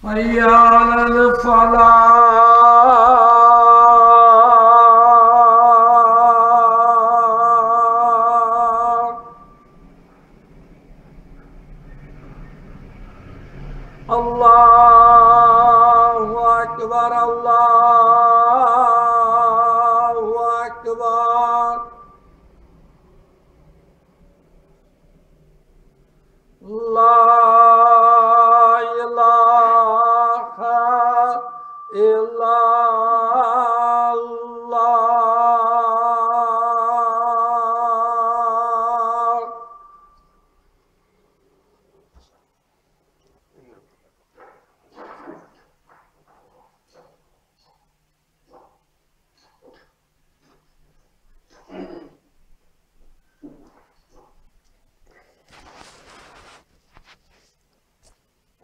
حي على الفلاح. الله أكبر الله أكبر. لا إله إلا الله.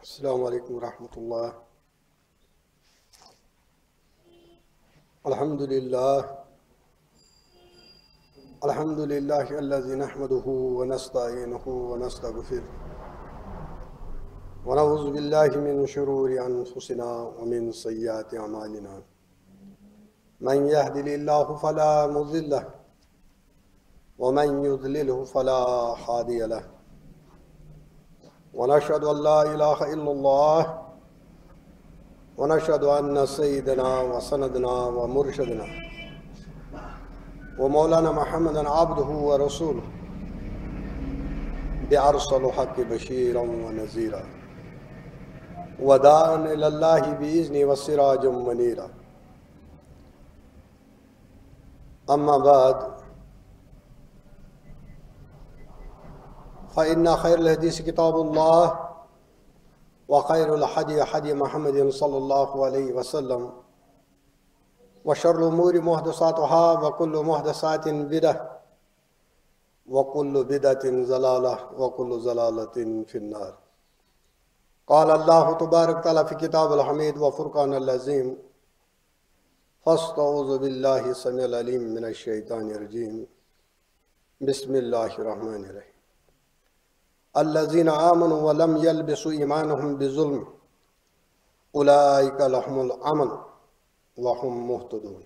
السلام عليكم ورحمة الله. الحمد لله الذي نحمده ونستعينه ونستغفره ونعوذ بالله من شرور أنفسنا ومن سيئات أعمالنا. من يهده الله فلا مضل له ومن يضلله فلا هادي له. ونشهد أن لا إله إلا الله ونشهد أن سيدنا وسندنا ومرشدنا ومولانا محمدا عبده ورسوله بأرسل حق بشيرا ونذيرا وداعا إلى الله بإذنه وسراجا منيرا. أما بعد فإن خير الحديث كتاب الله وخير الهدي هدي محمد صلى الله عليه وسلم وشر الأمور محدثاتها وكل محدثات بدعة وكل بدعة ضلالة وكل ضلالة في النار. قال الله تبارك وتعالى في كتاب الحميد وفرقان العظيم فاستعوذ بالله السميع العليم من الشيطان الرجيم. بسم الله الرحمن الرحيم. الذين آمنوا ولم يلبسوا إيمانهم بظلم أولئك لهم الأمن وهم مهتدون.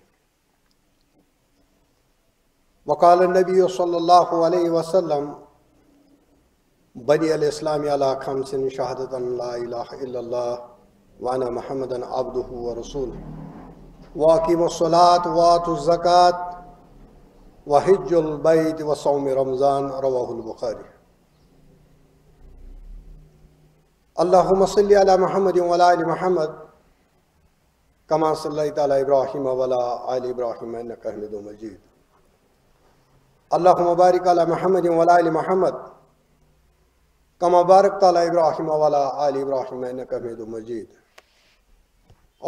وقال النبي صلى الله عليه وسلم بني الإسلام على خمس شهادة لا إله إلا الله وأن محمدا عبده ورسوله وأقيموا الصلاة وآتوا الزكاة وحج البيت وصوم رمضان. رواه البخاري. اللهم صل على محمد وعلى آل محمد كما صليت على إبراهيم وعلى آل إبراهيم إنك حميد مجيد. اللهم بارك على محمد وعلى آل محمد كما باركت على إبراهيم وعلى آل إبراهيم إنك حميد مجيد.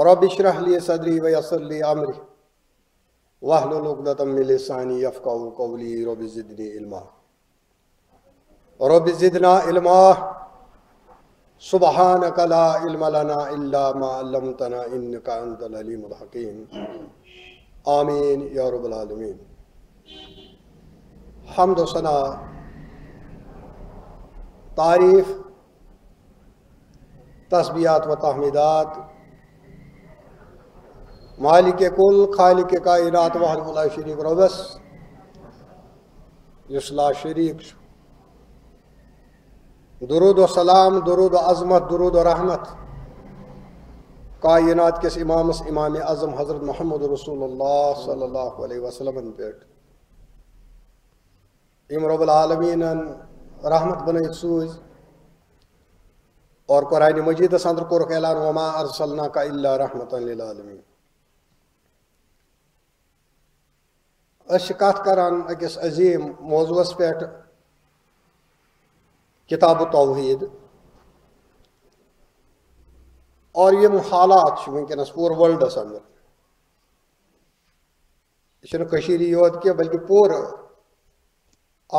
رب اشرح لي صدري ويسر لي أمري واحلل عقدة من لساني يفقهوا قولي. رب زدني علما. رب زدنا علما. سبحانك لا علم لنا إلا ما علمتنا إنك أنت العليم الحكيم. آمین یا رب العالمین. حمد و ثنا، تعریف، تسبیحات و تحمیدات مالک کل خالق کائنات وحدہ لا شریک ربس یس لا شریک. درود و سلام، درود و عظمت، درود و رحمت کائنات کس امامس امام اعظم حضرت محمد رسول اللہ صلی اللہ علیہ وسلم پہ یم رب العالمین رحمت بنائت سوز اور قرآن مجید اندر کورک اعلان وما ارسلناک الا رحمتا للعالمین. اس کت کران اکس عظیم موضوعس پہ کتاب توحید اور یم حالات ونکس پور ورلڈس اندر یہ یوت کی بلکہ پور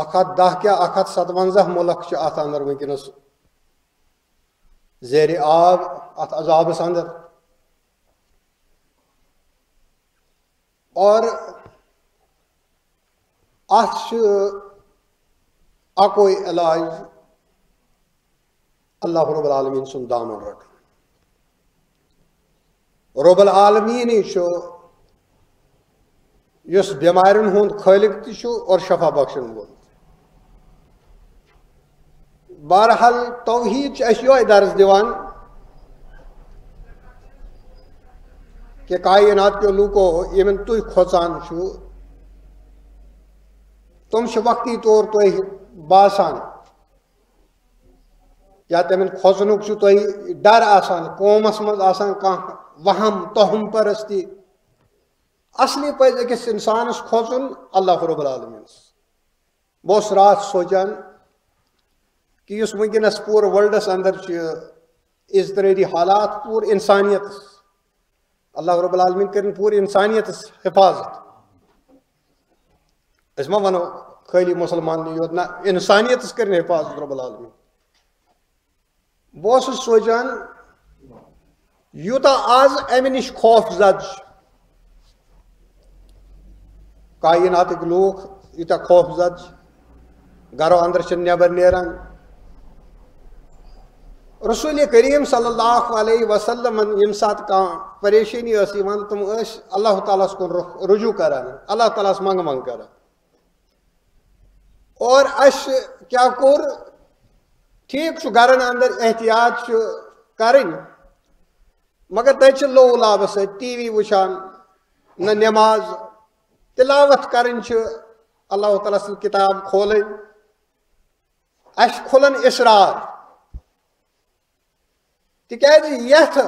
110 کیا 157 ملک ات اندر ونکس زیر آب ات عذابس اندر. اور ات اکوئی علاج اللہ رب العالمین سن دامن رکھ. رب العالمین یس بیمارن ہند خالق تہ اور شفا بخشن وول. بہرحال توحید اس یہ درس دیوان کہ کائنات کے لوکو یمن تھی کھوژان تم وقتی طور تہ باسان یا تمن کھوژنک تہ ڈر آسان قومس مز آسان کانٛہہ وہم توہم پرستی. اصلی پز أکس انسانس کھوژن اللہ رب العالمین. بہت رات سوچان کہ اس ونکس پور ورلڈس اندر اضطراری حالات پور انسانیت اللہ رب العالمین کرن پور انسانیت حفاظت. اس ما ونو خالی مسلمان یوت نہ انسانیت کرن حفاظت رب العالمین. بہت سوچان یوتا آز امہ نش خوف زد کائنات لوگ یوتا خوف زد گھرو اندر نیبر نیران. رسول کریم صلی اللہ علیہ وسلم یم سات کان پریشانی تم اللہ تعالیٰ کن رجوع کران اللہ تعالیٰ منگ منگ کران. اور اس کیا کور ٹھیک گھرن اندر احتیاط کرن مگر تر لو لاب ٹی وی وچان نہ نماز تلاوت کرن اللہ تعالیٰ سن کتاب کھولن اس کھلن اسرار تکیاز یتھ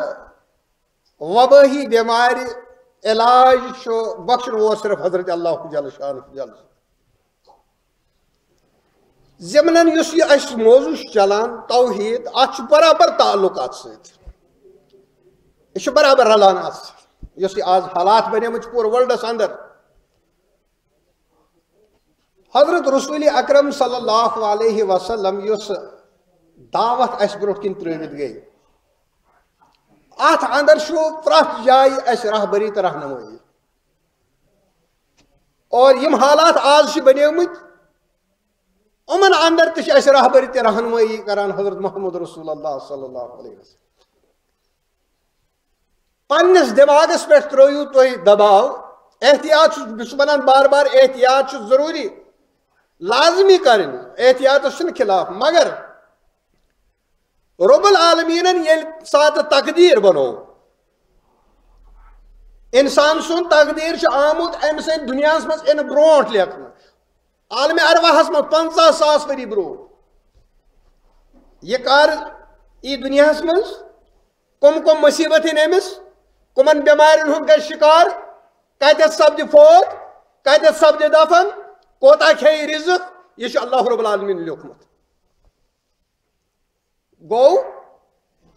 وباہی بیمار علاج بخشن وہ صرف حضرت اللہ جل شانہ. ضمن اس موضوع چلان توحید ات برابر تعلقات یہ برابر رلان اس آز حالات بنے پور ورلڈس اندر. حضرت رسول اکرم صلی اللہ علیہ وسلم اس دعوت اس برو کن ترت گئی ات اندر پرت جائے اس رہبری تو رہنمائی. اور یم حالات آز بنیمت امن اندر تس رہبری تو رہنمائی کران حضرت محمد رسول اللہ صلی اللہ علیہ وسلم. پنس دماغس پہ ترو تھی دباؤ احتیاط ونان بار بار احتیاط ضروری لازمی کرن احتیاط خلاف. مگر رب العالمین یل سات تقدیر بنو انسان سن تقدیر آمت ام سی دنیا مز ان بروٹ لیکن عالم ارواحس مز 50,000 ؤری برو یہ کار ای دنیا مز کم کم مصیبت امس کمن بیمارن ہند گھر شکار کتت سپد فوت کتت سپد دفن کوتا کھے رزق یہ اللہ رب العالمین لیوکھمت. گو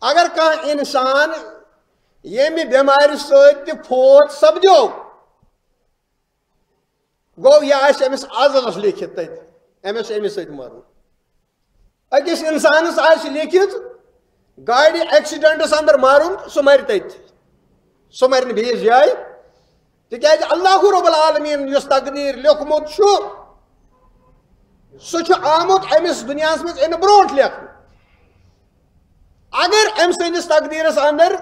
اگر کان انسان یمی بیمار ست فوت سپدو گو یہ امس ازلس لیکھت تت امس ست مرن. اکس انسانس لیکھت گاڑی ایکسیڈنٹس اندر مارن سہ مر تت سہ مر بیس جائے تکیاز اللہ رب العالمین اس تقدیر لیوکھمت سہ آمت امس دنیا مز ان بروٹ لیکھن. اگر ام سندس تقدیرس اندر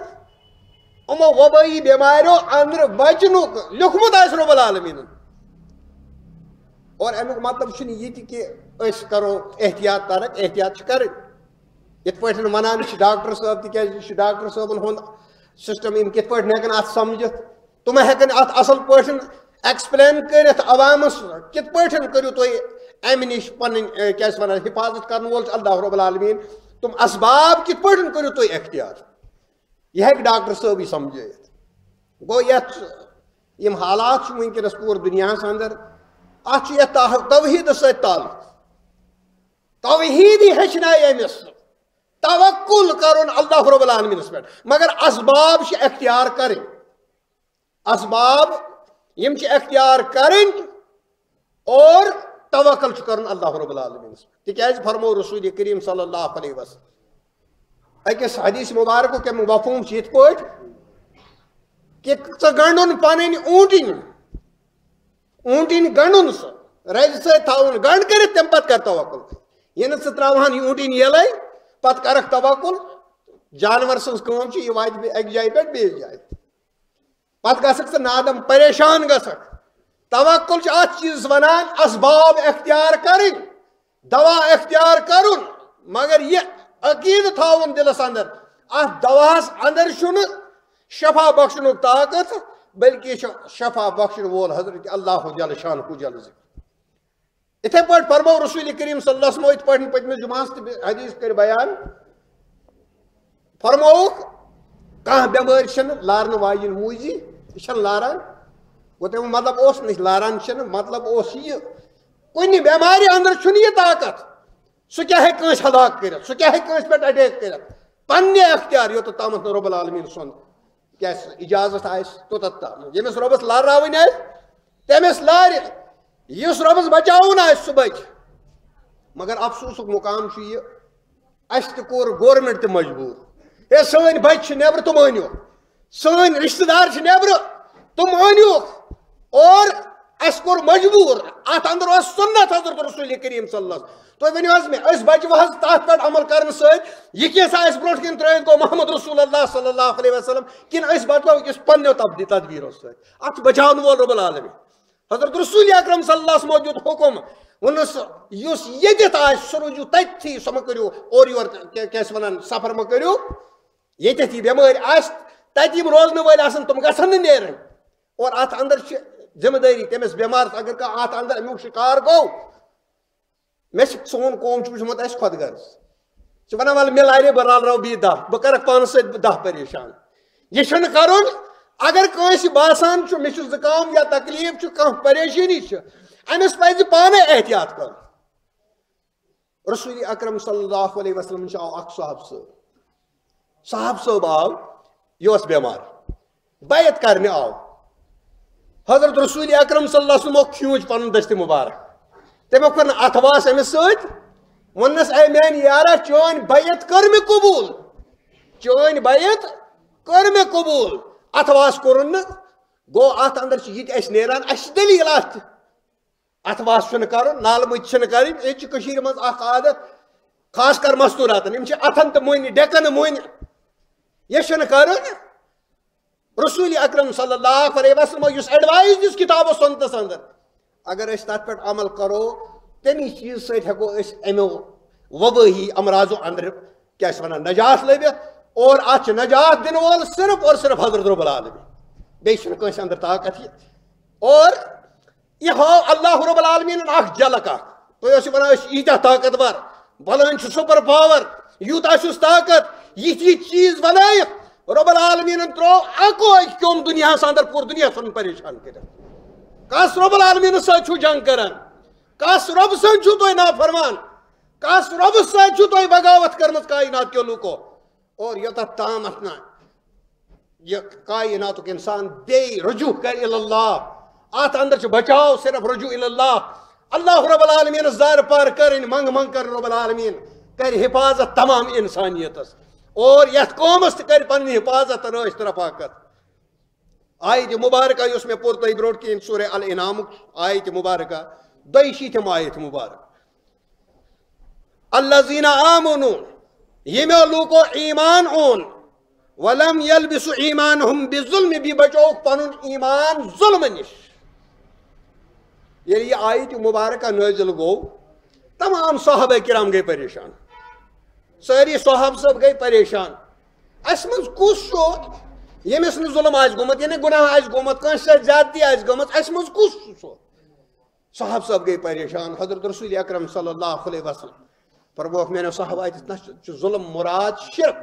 امو وبائی بیماریوں اندر بچنک لیوکھمت آس رب العالمین. اور امیک مطلب یہ کہ اس کرو احتیاط ترک احتیاط کریں یت پہ ونان ڈاکٹر صاحب تکیاز ڈاکٹر صاحبن ہند سسٹم یم کت پہ ہیکن ات سمجھت تم ہیکن ات اصل پہ ایکسپلین کرت عوامس کت پہ کرو تھی امہ نش پن کیا ونان حفاظت کرن وول اللہ رب العالمین. تم اسباب کت پہ کرو تھی اختیار یہ ہیک ڈاکٹر صاحب ہی سمجھت. گو یت یم حالات ونکس پور دنیا اندر ات توحید ست تعلق توحید ہچنائے امس توکل کرن اللہ رب العالمینس پہ. مگر اسباب اختیار کریں اسباب یم اختیار کریں اور توکل کرن اللہ رب العالمینس پہ. تکیاز فرمو رسول کریم صلی اللہ علیہ وسلم اکس حدیث مبارک کے مفہوم یت پہ کہ گنڈن پن اونٹین گنڈن سہ رز ست گنڈ کر تم پتہ کر توکل. یہ تراوہان یہ اونٹین یلے پتہ کرک توکل جانور سن کام یہ وات اک جائے پہ بیس جائے. پت گھک نادم پریشان گھک توکل ات چیز ونان اسباب اختیار کریں دوا اختیار کرن مگر یہ عقید تھاون دلس اندر ات دواس اندر شفا بخشن طاقت بلکہ شفا بخشن وول حضرت اللہ جل شانہ جل ذکر اتھے پٲٹھۍ فرمو رسول کریم صلی اللہ علیہ وسلم اتھ پٲٹھۍ پٔتمِس جمعہس تہِ حدیث کر بیان فرمووُکھ کانٛہہ بٮ۪مٲرۍ چھنہٕ لارنہٕ واجیٚنۍ موٗجی یہِ چھنہٕ لاران گوٚو تمیُک مطلب اوس نہٕ لاران چھنہٕ مطلب اوس یہِ کُنہِ بٮ۪مارِ اندر چھُنہٕ یہِ طاقت سُہ کیٛاہ ہیٚکہِ کٲنٛسہِ ہلاک کٔرِتھ سُہ کیٛاہ ہیٚکہِ کٲنٛسہِ پٮ۪ٹھ اٹیک کٔرِتھ پننہِ اختیار یوٚتتھ تامتھ نہٕ رۄب العالمیٖن سُنٛد کیٛاہ اجازت آسہِ توٚتتھ تام ییٚمِس رۄبس لارناوٕنۍ آسہِ تٔمِس لارِ یُس رۄبس بچاوُن آسہِ سُہ بچہِ مگر افسوسُک مقام چھُ یہِ اَسہِ تہِ کوٚر گورمنٹ تہِ مجبوٗر ہے سٲنۍ بچہِ چھِ نٮ۪برٕ تِم أنِوُکھ سٲنۍ رشتہٕ دار چھِ نٮ۪برٕ تِم أنِوُکھ اور اَسہِ کوٚر مجبوٗر اتھ اندر اوس سُنت حضرت رسول کریم صلی اللہ علیہ وسلم تُہۍ ؤنِو حظ مےٚ أسۍ بچہٕ حظ تتھ پٮ۪ٹھ عمل کرنہٕ سۭتۍ یہِ کیٛاہ آسہِ برونٛٹھ کِنۍ ترٲیِتھ گوٚو محمد رسول اللہ صلی اللہ علیہ وسلم کِنہٕ أسۍ بچو أکِس پننیو تدبیٖرو سۭتۍ اتھ چھُ بچاون وول رۄب العالمیٖن حضرت رسول اکرم صلی اللہ علیہ وسلم دیُت حکم ووٚنُس یُس ییٚتٮ۪تھ آسہِ سُہ روٗزِو تٔتھی سُہ مہ کٔرِو اورٕ یور کیٛاہ چھِ ونان سفر مہ کٔرِو ییٚتٮ۪تھ یہِ بٮ۪مٲرۍ آسہِ تتہِ یِم روزنہٕ وٲلۍ آسن تِم گژھن نہٕ نیرٕنۍ اور اتھ اندر چھِ ذمہٕ دٲری تٔمِس بٮ۪مارس اگر کانٛہہ اتھ اندر امیُک شِکار گوٚو مےٚ چھُ سون قوم چھُ وٕچھمُت اَسہِ خۄد غرض چھِ ونان ولہٕ مےٚ لارے بہٕ رلراو بیٚیہِ 10 بہٕ کرکھ پانس سۭتۍ 10 پریشان یہِ چھُنہٕ کرُن اگر کٲنٛسہِ باسان چھُ مےٚ چھُ زُکام یا تکلیٖف چھُ کانٛہہ پریشٲنی چھِ أمِس پزِ پانے احتیاط کرُن رسول اکرم صلی اللہ علیہ وسلم چھُ آو اکھ صاحب صٲب آو یہِ اوس بٮ۪مار بیعت کرنہِ آو حضرت رسول اکرم صلی اللہ علیہ وسلم کھیوٗنٛچ پنُن دٔستہِ مُبارک تٔمۍ کوٚر نہٕ اتھواس أمِس سۭتۍ ووٚننس اے میانہِ یارا چٲنۍ بیعت کٔر مےٚ قبوٗل چٲنۍ بیعت کٔر مےٚ قبوٗل اتھواس کوٚرُن نہٕ گوٚو اتھ اندر چھِ یہِ تہِ اَسہِ نیران اَسہِ چھِ دٔلیٖل اتھ تہِ اتھواس چھُنہٕ کرُن نالہٕ مٔتۍ چھِنہٕ کرٕنۍ ییٚتہِ چھِ کٔشیٖرِ منٛز اکھ عادت خاص کر مستوٗراتن یِم چھِ اتھن تہِ مٔنۍ ڈٮ۪کن مٔنۍ یہِ چھُنہٕ کرُن رسول اکرم صلی اللہ علیہ وسلم یُس ایڈوائز دِژ کتابو سنتس اندر اگر أسۍ تتھ پٮ۪ٹھ عمل کرو تمی چیٖز سۭتۍ ہٮ۪کو أسۍ امیو وبٲہی امراضو اندر کیٛاہ چھِ ونان نجات لٔبِتھ اور اتھ چھُ نجات دِنہٕ وول صرف اور صرف حضرت رۄب العالمیٖن بیٚیہِ چھُنہٕ کٲنٛسہِ اندر طاقت یہِ اور یہِ ہاو اللہ رۄب العالمیٖنن اکھ جھلک اکھ تُہۍ ٲسِو ونان أسۍ چھِ ییٖتیاہ طاقتور بلٲنۍ چھُ سُپر پاور یوٗتاہ چھُس طاقت یِتھۍ چیٖز بنٲیِکھ رۄب العالمیٖنن ترٛوو اکوے کیوٚم دُنیاہس اندر پوٗرٕ دُنیا ژھُن پریشان کٔرِتھ کس رۄب العالمیٖنس سۭتۍ چھُو جنگ کران کس رۄبہٕ سۭتۍ چھُو تُہۍ نافرمان کس رۄبہٕ سۭتۍ چھُو تۄہہِ بغاوت کٔرمٕژ کاینات کیو لوٗکو اور یوٚتتھ تامتھ نہ یہ کائناتُک انسان بیٚیہِ رجوع کرِ اللہ اتھ اندر چھُ بچاو صرف رجوع اللہ اللہ رب العالمیٖنس زارٕ پار کرٕنۍ منٛگہٕ منٛگہٕ کرِ رۄب العالمیٖن کرِ حفاظت تمام انسانیتس اور یتھ قومس تہِ کرِ پنٕنۍ حفاظت رٲچھ تہٕ رفاقت آیتہِ مُبارکہ یُس مےٚ پوٚر تۄہہِ برونٛٹھ کِنۍ سورہ الانعامُک آیتہِ مُبارکہ 42 آیت مُبارک الذین آمنوا ییٚمیو لوٗکو ایٖمان اوٚن ولم یلبسوا ایٖمانہم بظلم بیٚیہِ بچووُکھ پنُن ایٖمان ظُلمہٕ نِش ییٚلہِ یہِ آیتہِ مُبارکہ نٲزِل گوٚو تمام صحابہ کرام گٔے پریشان سٲری صحابہٕ صٲب گٔے پریشان اَسہِ منٛز کُس چھُ ییٚمِس نہٕ ظُلم آسہِ گوٚمُت یعنی گۄناہ آسہِ گوٚمُت کٲنٛسہِ سۭتۍ زیادتی آسہِ گٔمٕژ اَسہِ منٛز کُس چھُ سُہ صحابہٕ صٲب گٔے پریشان حضرت رسول اکرم صلی اللہ علیہ وسلم فرمووُکھ میانیو صحابہ اَتٮ۪تھ نہ چھُ ظُلم مُراد شرک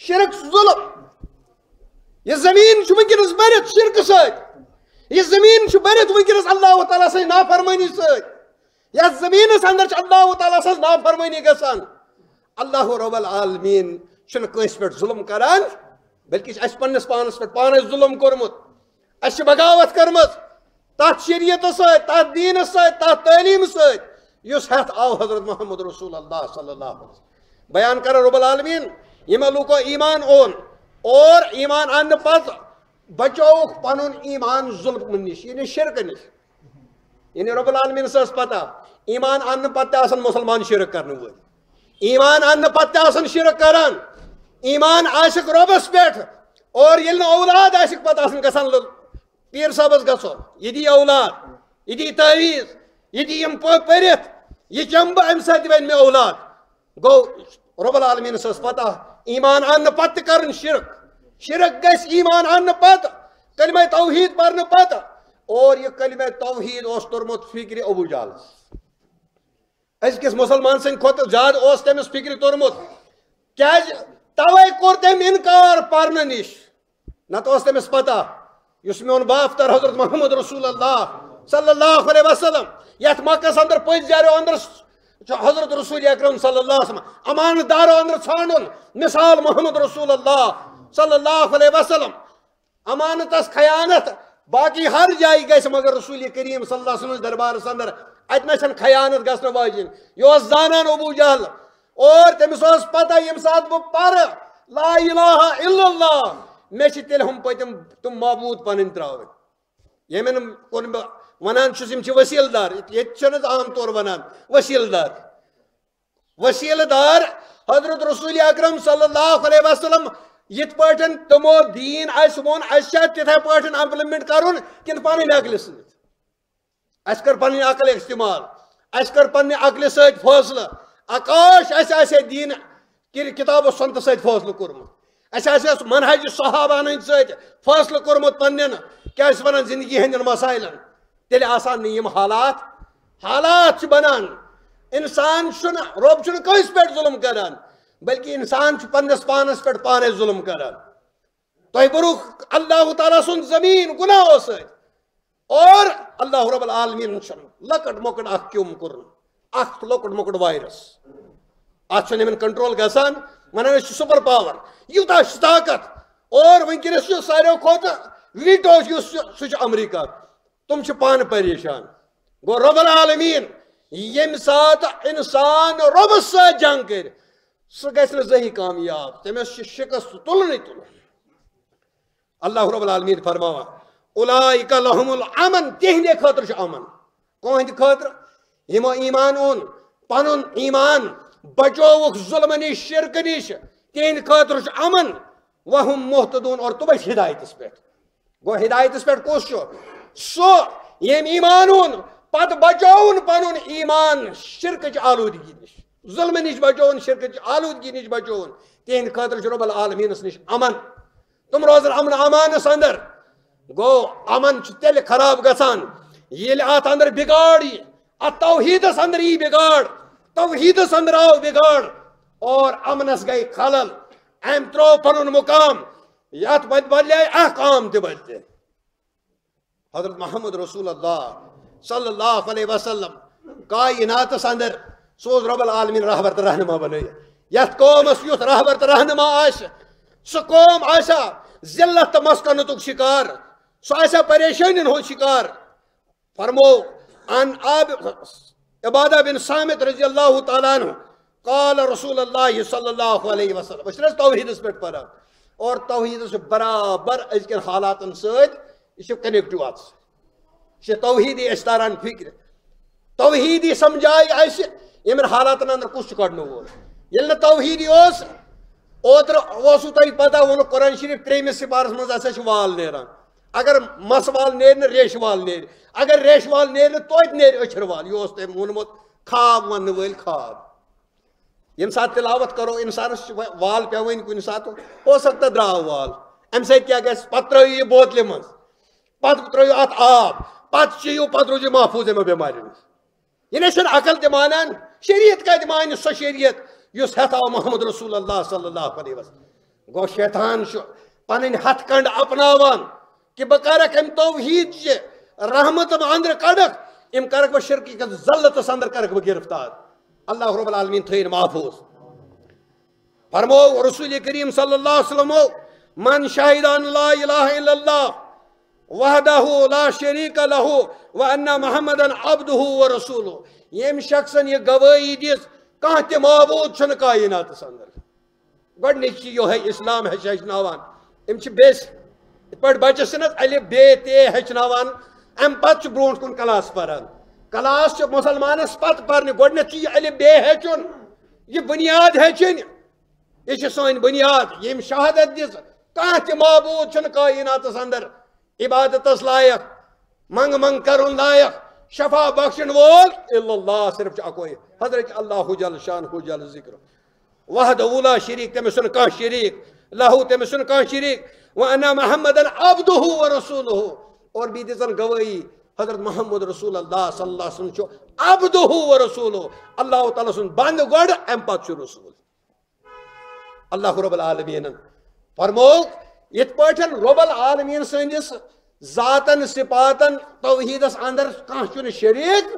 شرک ظُلم یہِ زٔمیٖن چھُ وٕنکیٚنس بٔرِتھ شرکہٕ سۭتۍ یہِ زٔمیٖن چھُ بٔرِتھ وٕنکیٚنس اللہ تعالیٰ سٕنٛزِ نافرمٲنی سۭتۍ یتھ زٔمیٖنس اندر چھِ اللہ تعالیٰ سٕنٛز نافرمٲنی گژھان اللہ رب العالمیٖن چھُنہٕ کٲنٛسہِ پٮ۪ٹھ ظُلم کران بلکہ چھُ اَسہِ پننِس پانس پٮ۪ٹھ پانے ظُلم کوٚرمُت اَسہِ چھِ بغاوت کٔرمٕژ تتھ شریعتس سۭتۍ تتھ دیٖنس سۭتۍ تتھ تعلیٖمہٕ سۭتۍ یُس ہٮ۪تھ آو حضرت محمد رسول اللہ صلی اللہ علیہ وسلم بیان کران رب العالمیٖن یِمو لوٗکو ایٖمان اوٚن اور ایٖمان اننہٕ پتہٕ بچووُکھ پنُن ایٖمان ظُلمہٕ نِش یعنی شرکہٕ نِش یعنی رب العالمیٖنس ٲس پتہ ایٖمان اننہٕ پتہٕ تہِ آسان مُسلمان شرک کرنہٕ وٲلۍ ایٖمان اننہٕ پتہٕ تہِ آسان شرک کران ایٖمان آسٮ۪کھ رۄبس پٮ۪ٹھ اور یل اولاد آسک پتہ آسن گژھان پیر صاحبس گژھو یہ دی اولاد یہ دی تعویذ یہ دی یم پرت یہ چم بہ امہ سۭتۍ بنہِ مےٚ اولاد گو رب العالمینس ٲس پتہ ایمان اننہٕ پتہٕ کرن شرک گژھِ ایمان اننہٕ پتہٕ کلمہ توحید پرنہٕ پتہٕ اور یہ کلمہ توحید اوس توٚرمُت فکرِ ابو جہلس أزکِس مسلمان سٕنٛدِ کھۄتہٕ زیادٕ اوس تٔمِس فکرِ توٚرمُت کیازِ توے کوٚر تٔمۍ انکار پرنہٕ نش نتہٕ اوس تٔمِس پتہ یُس میون بافتر حضرت محمد رسول اللہ صلی اللہ علیہ وسلم یتھ مکس اندر پٔزۍ یارو اندر حضرت رسول اکرم صلی اللہ علیہ وسلم امانت دارو اندر ژھانڈُن مثال محمد رسول اللہ صلی اللہ علیہ وسلم امانتس خیانت باقی ہر جائے گژھِ مگر رسول کریم صلی اللہ علیہ وسلم دربارس اندر اتنا چھن خیانت گژھنہٕ واجن یہ اوس زانان ابو جہل اور تٔمِس اوس پتہ ییٚمہِ ساتہٕ بہٕ پرٕ لا الہ الا اللہ مےٚ چھِ تیٚلہِ ہُم پٔتِم تِم معبوٗد پنٕنۍ ترٛاوٕنۍ ییٚمٮ۪ن کُن بہٕ ونان چھُس یِم چھِ وسیٖلہٕ دار ییٚتہِ چھِنہٕ حظ عام طور ونان وسیٖلہٕ دار حضرت رسول اکرم صلی اللہ علیہ وسلم یِتھ پٲٹھۍ تِمو دیٖن اَسہِ ووٚن اَسہِ چھا تِتھے پٲٹھۍ امپلمنٹ کرُن کِنہٕ پنٕنۍ عقلہِ سۭتۍ اَسہِ کٔر پنٕنۍ عقل استعمال اَسہِ کٔر پننہِ عقلہِ سۭتۍ فٲصلہٕ اکاش اَسہِ آسہِ دیٖن کتاب و سنتہٕ سۭتۍ فٲصلہٕ کوٚرمُت اَسہِ آسہِ منہج صحابہ ہٕنٛدۍ سۭتۍ فٲصلہٕ کوٚرمُت پننٮ۪ن کیاہ چھِ ونان زندگی ہٕنٛدٮ۪ن مسائلن تیٚلہِ آسان نہٕ یِم حالات چھِ بنان انسان چھُنہٕ رۄب چھُنہٕ کٲنٛسہِ پٮ۪ٹھ ظُلم کران بلکہ انسان چھُ پننِس پانس پٮ۪ٹھ پانے ظُلم کران تۄہہِ بوٚرُکھ اللہ تعالیٰ سُنٛد زمیٖن گُناہو سۭتۍ اور اللہ رب العالمیٖن چھُنہٕ لۄکٕٹ مۄکٕٹ اکھ کیوٚم کوٚرمُت اکھ لۄکُٹ مۄکُٹ وایرس اتھ چھُنہٕ یِمن کنٹرول گژھان ونان أسۍ چھِ سُپر پاور یوٗتاہ چھُ طاقت اور وٕنکیٚنس چھُ ساروٕے کھۄتہٕ ویٖٹو یُس چھُ سُہ چھُ امریکہ تِم چھِ پانہٕ پریشان گوٚو رب العالمیٖن ییٚمہِ ساتہٕ انسان رۄبس سۭتۍ جنگ کرِ سُہ گژھِ نہٕ زٕہٕنۍ کامیاب تٔمِس چھُ شکست تُلنُے تُلُن اللہ رب العالمیٖن فرماوان اولئک لہم الامن تِہنٛدے خٲطرٕ چھُ امن کٕہٕنٛدِ خٲطرٕ یِمو ایمان اوٚن پنُن ایمان بچووُکھ ظُلمہٕ نِش شرکہٕ نِش تِہنٛدِ خٲطرٕ چھُ امن وہم محتدون اور تِمے چھِ ہدایتس پٮ۪ٹھ گوٚو ہدایتس پٮ۪ٹھ کُس چھُ سُہ ییٚمۍ ایمان اوٚن پتہٕ بچووُن پنُن ایمان شرکٕچ آلودگی نِش ظُلمہٕ نِش بچووُن شرکٕچ آلودگی نِش بچووُن تِہنٛدِ خٲطرٕ چھُ رۄب العالمیٖنس نِش امن تِم روزن امن امانس اندر گوٚو امن چھُ تیٚلہِ خراب گژھان ییٚلہِ اتھ اندر بِگاڑ یی اتھ توحیٖدس اندر یی بِگاڑ توحیٖدس اندر آو بِگاڑ اور امنس گٔے خلل أمۍ ترٛوو پنُن مقام یتھ بدلے اکھ عام تہِ بدلے حضرت محمد رسول اللہ صلی اللہ علیہ وسلم کائناتس اندر سوز رب العالمین رہبر تہٕ رہنما بنٲیِتھ یتھ قومس یُتھ رہبر تہٕ رہنما آسہِ سُہ قوم آسیا ذلت تہٕ مسکنتُک شکار سُہ آسیا پریشٲنین ہُنٛد شکار فرمو عن عبادہ بن صامت رضی اللہ تعالیٰ عنہ قال رسول اللہ صلی اللہ علیہ وسلم أسۍ چھِنہٕ حظ توحیٖدس پٮ۪ٹھ پران اور توحیٖدس چھُ برابر أزکٮ۪ن حالاتن سۭتۍ یہِ چھُ کنیکٹِو اتھ سۭتۍ یہِ چھُ توحیٖدی اَسہِ تاران فکرِ توحیٖدی سمجھایہِ اَسہِ ییٚمٮ۪ن حالاتن اندر کُس چھُ کڑنہٕ وول ییٚلہِ نہٕ توحیٖدی اوس اوترٕ اوسوٕ تۄہہِ پتہ ووٚنُکھ قرآن شریٖف 3مِس سِپارس منٛز ہسا چھُ وال نیران اگر مس وال نیرِ نہٕ ریشہٕ وال نیرِ اگر ریشہٕ وال نیرِ نہٕ توتہِ نیرِ أچھر وال یہِ اوس تٔمۍ ووٚنمُت خواب وننہٕ وٲلۍ خواب ییٚمہِ ساتہٕ تلاوت کرو انسانس چھِ وال پیوٲنۍ کُنہِ ساتہٕ ہو سکتا درٛاو وال امہِ سۭتۍ کیٛاہ گژھِ پتہٕ ترٲیِو یہِ بوتلہِ منٛز پتہٕ ترٲیِو اتھ آب پتہٕ چیٚیِو پتہٕ روٗزِو محفوٗظ یِمو بٮ۪ماریو نِش یہِ نَے چھُنہٕ عقل تہِ مانان شریعت کتہِ مانہِ سۄ شریعت یُس ہٮ۪تھ آو محمد رسول اللہ صلی اللہ علیہ وسلم گوٚو شیطان چھُ پنٕنۍ ہتھ کنڈ اپناوان کہ بہٕ کرکھ امہِ توحیٖدچہِ رحمتہٕ اندر کڑکھ أمۍ کرکھ بہٕ شرکہِ کِس ذلتس اندر کرکھ بہٕ گرفتار اللہ رب العالمیٖن تھٲیِن محفوٗظ فرمو رسول کریم صلی اللہ علیہ وسلم من شاہد ان لا الہ الا اللہ وحدہ لا شریک لہ وان محمدن عبدہ ورسولہ ییٚمۍ شخصن یہ گوٲہی دِژ کانٛہہ تہِ معبوٗد چھُنہٕ کائناتس اندر گۄڈنِچ چھِ یِہوٚے اسلام ہیٚچھناوان أمۍ چھِ بیٚیہِ یِتھ پٲٹھۍ بچس چھِنہٕ حظ الف ب ت ہیٚچھناوان امہِ پتہٕ چھُ برونٛٹھ کُن کلاس پران کلاس چھُ مُسلمانس پتہٕ پرنہِ گۄڈنٮ۪تھ چھُ یہِ الف ب ہیٚچھُن یہِ بُنیاد ہیٚچھِنۍ یہ چھِ سٲنۍ بُنیاد ییٚمۍ شہادت دِژ کانٛہہ تہِ معبوٗد چھُنہٕ کائناتس اندر عبادتس لائق منگ منگ کرن لائق شفا بخشن وول الا اللہ صرف چھ اکوے حضرت اللہ جل شانہ جل ذکر وحدہ لا شریک تمس چھُنہٕ کانٛہہ شریک لہو تمس چھُنہٕ کانٛہہ شریک وانا محمدن عبدہ ورسولہ اور بھی دِژن گوٲہی حضرت محمد رسول اللہ صلی اللہ علیہ وسلم چھُ عبدہ ورسولہ اللہ تعالیٰ سُنٛد بند گۄڈٕ امہِ پتہٕ چھُ رسول اللہ رب العالمین فرمو یت پٲٹھۍ رب العالمین سٕنٛدِس ذاتن صفاتن توحیدس اندر کانٛہہ چھُنہٕ شریک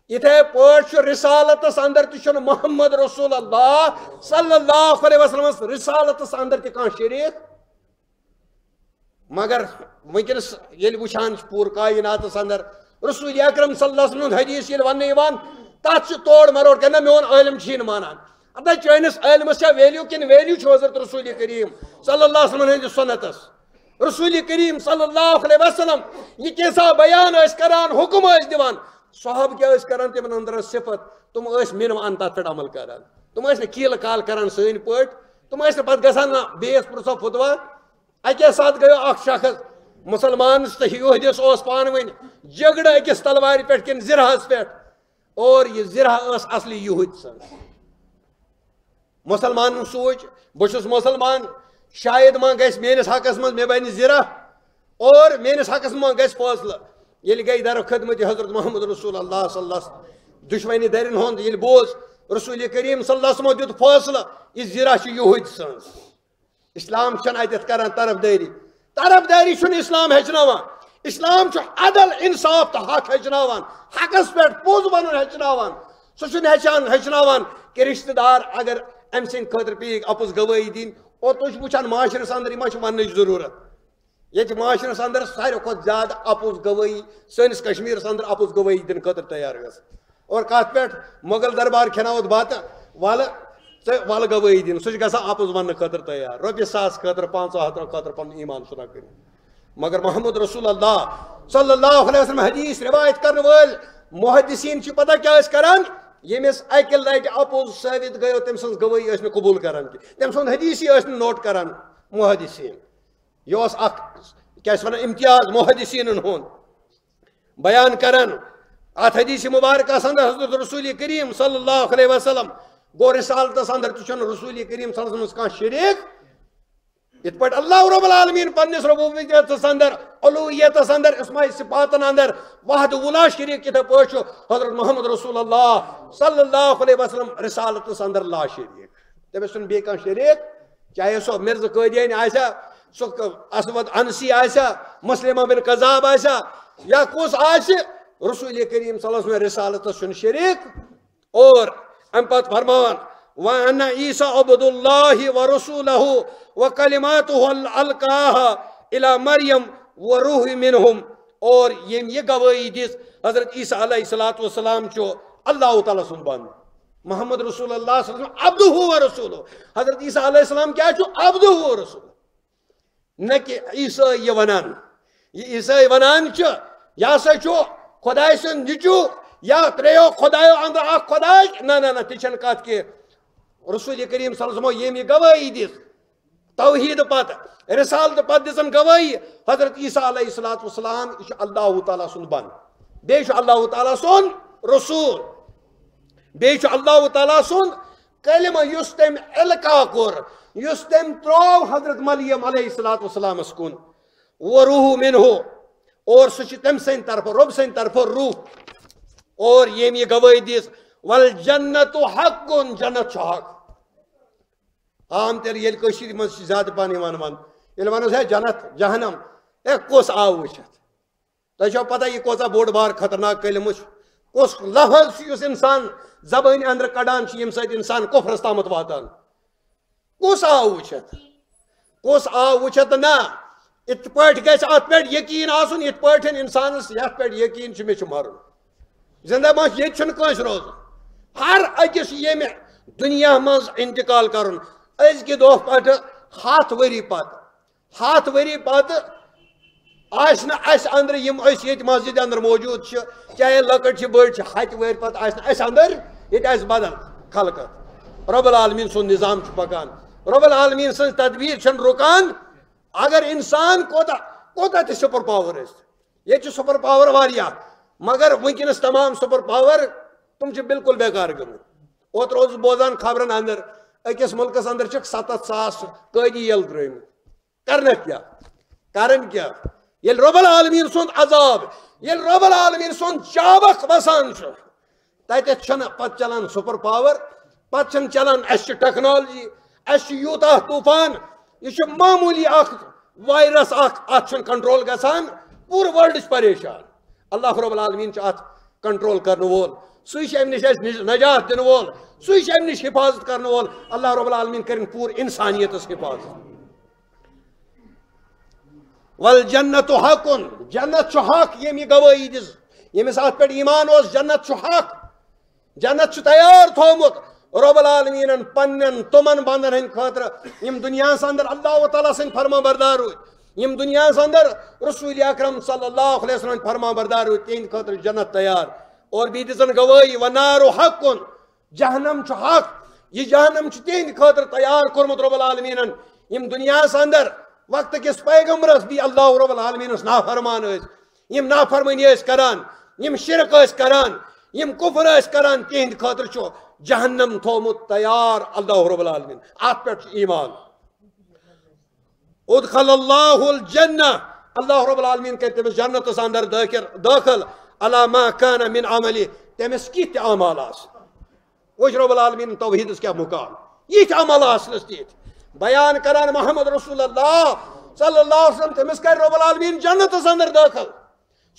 یتھے پٲٹھۍ چھُ رسالتس اندر تہِ چھُنہٕ محمد رسول اللہ صلی اللہ علیہ وسلم رسالتس اندر تہِ کانٛہہ شریک مگر ونکس ییٚلہِ وٕچھان چھِ پوٗرٕ کائناتس اندر رسول اکرم صلی اللہ علیہ وسلم حدیث ییٚلہِ وننہٕ یِوان تتھ چھُ توڑ مروڑ کرنا میون عالم چھُی نہٕ مانان ادا چٲنِس عالمس چھا ویلیو کِنہٕ ویلیو چھُ حضرت رسول کریم صلی اللہ علیہ وسلم ہٕنٛدِس سنتس رسول کریم صلی اللہ علیہ وسلم یہ کیسا بیان ٲسۍ کران حکم ٲسۍ دِوان صحابہ کیٛاہ ٲسۍ کران تِمن اندر صفت تِم ٲسۍ مِنوان تتھ پٮ۪ٹھ عمل کران تِم ٲسۍ نہٕ کیٖلہٕ کال کران سٲنۍ پٲٹھۍ تِم ٲسۍ نہٕ پتہٕ گژھان نہ بیٚیِس پرٛژھو فتوا اکے ساتہٕ گٔیو اکھ شخص مسلمانس تہٕ یہودِس اوس پانہٕ ؤنۍ جگڑٕ أکِس تلوارِ پٮ۪ٹھ کِنہٕ زِرہس پٮ۪ٹھ اور یہ زِرہ ٲس اصلی یہودۍ سٕنٛز مسلمانن سوٗنٛچ بہٕ چھُس مسلمان شاید ما گژھِ میٲنِس حقس منٛز مےٚ بنہِ زِرہ اور میٲنِس حقس منٛز گژھِ فٲصلہٕ ییٚلہِ گٔے در خدمت حضرت محمد رسول اللہ صلی اللہ علیہ وسلم دُشوَنہِ دَرٮ۪ن ہُنٛد ییٚلہِ بوز رسول کریم صلی اللہ علیہ وسلم دیُت فٲصلہٕ یہِ زِرہ چھِ یہودۍ سٕنٛز اسلام چھنہٕ اتٮ۪تھ کران طرفدٲری چھُنہٕ اسلام ہیٚچھناوان اسلام چھُ عدل انصاف تہٕ حق ہیٚچھناوان حقس پٮ۪ٹھ پوٚز وَنُن ہیٚچھناوان سُہ چھُنہٕ ہیٚچھناوان کہ رشتہٕ دار اگر أمۍ سٕنٛدِ خٲطرٕ پیٚیہِ اپُز گوٲہی دِنۍ اور تُہۍ چھِو وٕچھان معاشرس اندر یہِ ما چھِ وننٕچ ضروٗرت ییٚتہِ معاشرس اندر ساروی کھۄتہٕ زیادٕ اپُز گوٲہی سٲنِس کشمیٖرس اندر اپُز گوٲہی دِنہٕ خٲطرٕ تیار گژھان اور کتھ پٮ۪ٹھ مۄغل دربار کھٮ۪ناوتھ بتہٕ ولہٕ ژٕ ولہٕ گوٲہی دِنہٕ سُہ چھُ گژھان اپُز وننہٕ خٲطرٕ تیار رۄپیہِ ساس خٲطرٕ 500 خٲطرٕ پنُن ایمان سُنہ کٔرِتھ مگر محمد رسول اللہ صلی اللہ علیہ وسلم حدیث روایت کرن وٲلۍ محدثین چھِ پتہ کیٛاہ ٲسۍ کران ییٚمِس اکہِ لٹہِ اپُز ثٲبت گٔیو تٔمۍ سٕنٛز گوٲہی ٲسۍ نہٕ قبوٗل کران کینٛہہ تٔمۍ سُنٛد حدیثی ٲسۍ نہٕ نوٹ کران محدثین یہِ اوس اکھ کیٛاہ چھِ ونان امتیاز محدثیٖنن ہُنٛد بیان کران اتھ حدیث مبارکس اندر حضرت رسول کریم صلی اللہ علیہ وسلم گوٚو رسالتس اندر تہِ چھُنہٕ رسول کریم صلی اللہ علیہ وسلم کانٛہہ شریک یتھ پٲٹھۍ اللہ رب العالمین پننس ربوبیتس اندر الوہیتس اندر اسماء صفاتن اندر وحدہ لا شریک یتھے پٲٹھۍ چھُ حضرت محمد رسول اللہ صلی اللہ علیہ وسلم رسالتس اندر لا شریک تٔمِس چھُنہٕ بیٚیہِ کانٛہہ شریک چاہے سۄ مرزا قٲدیانی آسیا سُہ اسود انسی آسیا مسلمہ بن قذاب آسیا یا کُس آسہِ رسول کریم صلی اللہ علیہ وسلم رسالتس چھُنہٕ شریک اور امہِ پتہٕ فرماوان وَأَنَّ عِیسیٰ عبد اللہ وَرَسُولُهُ وَكَلِمَاتُهُ أَلْقَاهَا إِلَى مَرْيَمَ وَرُوحٌ مِّنْهُ اور یم یہ گوٲہی دِژ حضرت عیسیٰ علیہ الصلوۃ والسلام چھُ اللہ تعالیٰ سُنٛد بنٛد محمد رسول اللہ صلی اللہ علیہ وسلم عبدہ ورسولہ حضرت عیسیٰ علیہ السلام کیا چھُ عبدہ ورسولہ نہ کہ عیسیٰ یہ ونان یہ عیسیٰ ونان چھُ یہ ہسا چھُ خداے سُنٛد نیٚچوٗ یا ترٛیو خدایو اندر اکھ خداے نہ تہِ چھنہٕ کتھ کینٛہہ رسول کریم صلی اللہ علیہ وسلم ییٚمہِ گوٲہی دِژ توحید پتہٕ رسالت پتہٕ دِژن گوٲہی حضرت عیسیٰ علیہ الصلوۃ والسلام یہِ چھُ اللہ تعالیٰ سُنٛد بنٛد بیٚیہِ چھُ اللہ تعالیٰ سُنٛد رسول بیٚیہِ چھُ اللہ تعالیٰ سُنٛد کلمہ یُس تٔمۍ القا کوٚر یُس تٔمۍ ترٛوو حضرت مریم علیہ الصلوۃ والسلامس کُن وروح منہ اور سُہ چھُ تٔمۍ سٕنٛدِ طرفہٕ رۄب سٕنٛدِ طرفہٕ روح اور ییٚمۍ یہِ گوٲہی دِژ والجنت حق جنت چھُ حق عام طور ییٚلہِ کٔشیٖرِ منٛز چھِ زیادٕ پہن یِوان وننہٕ ییٚلہِ ونو ہے جنت جہنم ہے کُس آو وٕچھِتھ تۄہہِ چھو پتہ یہِ کوٗتاہ بوٚڑ بار خطرناک کلمہٕ چھُ کُس لفظ چھُ یُس انسان زبٲنۍ اندر کڑان چھُ ییٚمہِ سۭتۍ انسان کفرس تامتھ واتان کُس آو وٕچھِتھ نہ یِتھ پٲٹھۍ گژھِ اتھ پٮ۪ٹھ یقیٖن آسُن یِتھ پٲٹھۍ انسانس یتھ پٮ۪ٹھ یقیٖن چھُ مےٚ چھُ مرُن زندہ ما ییٚتہِ چھُنہٕ کٲنٛسہِ روزُن ہر أکِس ییٚمہِ دُنیا منٛز انتقال کرُن أزکہِ دۄہ پٮ۪ٹھٕ 100 ؤری پتہٕ آسہِ نہٕ اَسہِ اندر یِم أسۍ ییٚتہِ مسجد اندر موجوٗد چھِ چاہے لۄکٕٹۍ چھِ بٔڑۍ چھِ 100 ؤری پتہٕ آسہِ نہٕ اَسہِ اندر ییٚتہِ آسہِ بدل خلقت رب العالمیٖن سُنٛد نظام چھُ پکان رب العالمیٖن سٕنٛز تدبیٖر چھنہٕ رُکان اگر انسان کوتا تی سپر پاور یہ سپر پاور واریا مگر ونکس تمام سپر پاور تم بالکل بیکار گمت اوتر اوس بوزان خبرن اندر اکس ملکس اندر 7,000 قیدی یل ترمت کرنا کیا کرن کیا یل رب العالمین سند عذاب یل رب العالمین سند چابک وسان تتھ پتہ چلان سپر پاور پتہ چلان اس ٹیکنالوجی اس یوتہ طوفان یہ معمولی اخ وائرس ات کنٹرول گژھان پور ورلڈ پریشان اللہ رب العالمین ات کنٹرول کرنے وول سی ام نش نجات دن وول سی ام نش حفاظت کرنے وول اللہ رب العالمین کرن پور انسانیت حفاظت والجنت حق جنت حق یم یہ گواہی دس یمس ات پہ ایمان اس جنت حق جنت تیار تھومت رب العالمین پنن تمن بندن ہند خاطر یم دنیا اندر اللہ تعالیٰ سن فرما بردار یم دنیا اندر رسول اکرم صلی اللہ علیہ وسلم فرما بردار تہند خاطر جنت تیار اور بھی دن گواہی ونار حق جہنم حق یہ جہنم تہند خاطر تیار کورمت رب العالمین یم دنیا اندر وقت کس پیغمبرس بھی اللہ رب العالمین نافرمان یم نافرمانی کران یم شرک کران یم کفر کران تہند خاطر جہنم تھومت تیار اللہ رب العالمین ات پہ ایمان ادخل اللہ الجنہ اللہ رب العالمین کہ تمس جنت اندر داخل علی ما کان من عملی تمس کت اعمال وچ رب العالمین توحید کیا مقام یہ عمل آسنس تیت بیان کران محمد رسول اللہ صلی اللہ علیہ وسلم تمس کر رب العالمین جنت اندر داخل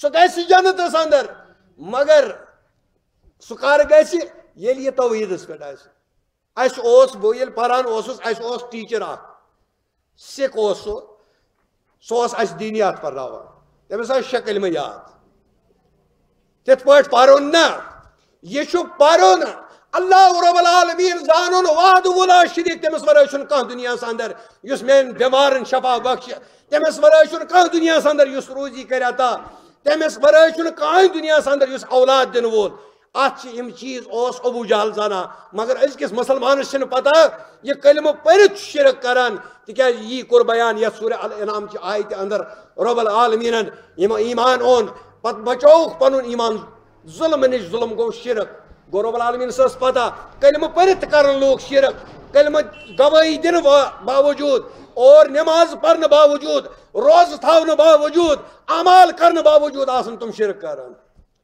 سو گیسی جنت اندر مگر سو کار گیسی یل یہ توحید پہ اس بہ یل پران اس ٹیچر سکھ سو اس دینیات پرناوان تمس شکل میں یاد تت پہ پرن نا یہ پرن اللہ رب العالمین زانن وحد ولا شریک تمس ورائے کھانا دنیا اندر اس میان بیمارن شفا بخش تمس ورائے کھانا دنیا اندر اس روزی کر عطا تمس ورائے کھانا دنیا اندر اس اولاد دن وول ات چیز ابو جہل زانا مگر ازکس مسلمانس پتہ یہ کلمہ پرت شرک کران تکیاز یہ کور بیان یا سورہ الانعام چہ آیت اندر رب العالمین ایمان اون پت بچوک پنن ایمان ظلم نش ظلم گو شرک گو رب العالمین سس پتہ کلمہ پرت کرن لوگ شرک کلمہ گواہی دن باوجود اور نماز پڑھنے باوجود روز تھاون باوجود اعمال کرنے باوجود آسن تم شرک کران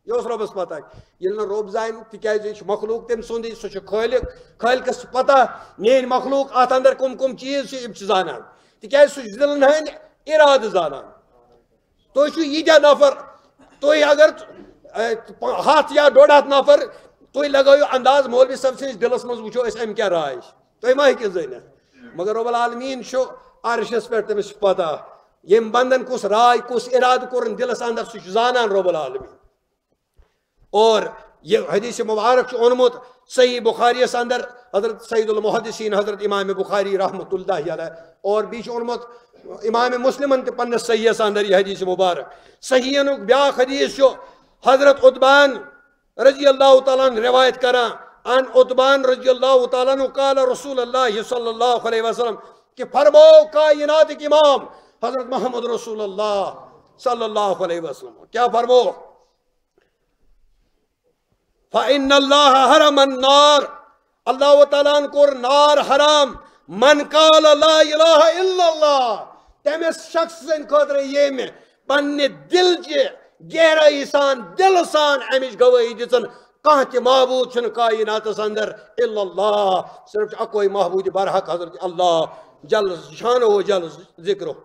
یہ ربس پتہ یل رب زان تکیاز یہ مخلوق تم سند سہ خالق خالقس پتہ میان مخلوق ات اندر کم کم چیز زانان تکیاز سہ دلن ہند ارادہ زانان تھی یہ نفر تھی اگر 100 یا 1.5 نفر تھی لگو انداز مولوی صاحب سندس دلس مز وچو اس ام کیا رائے تھی ما ہیکو زانت مگر رب العالمین عرشس پہ تمس پتہ یم بندن کس رائے کس ارادہ کورن دلس اندر سہ زانان رب العالمین اور یہ حدیث مبارک اونمت صحیح بخاری اندر حضرت سید المحدثین حضرت امام بخاری رحمۃ اللہ علیہ اور بیچ اونمت امام مسلم تہ پنس صحیح اندر یہ حدیث مبارک صحیح بیاا حدیث حضرت عتبان رضی اللہ تعالیٰ روایت کران ان عتبان رضی اللہ تعالیٰ قال رسول اللہ صلی اللہ علیہ وسلم کہ فرمو کائنات امام حضرت محمد رسول اللہ صلی اللہ علیہ وسلم کیا فرمو فإن اللہ حرم النار اللہ تعالیٰ کور نار حرام من قال لا الہ الا اللہ تمس شخص سن خاطر یہ میں پنہ دل چہ گہرائی سان دل سان امچ گواہی دژن کانٛہہ تہ معبود چھُنہٕ کائناتس اندر الا اللہ صرف اکوے محبوب برحق حضرت اللہ جل شانہ و جل ذکرہ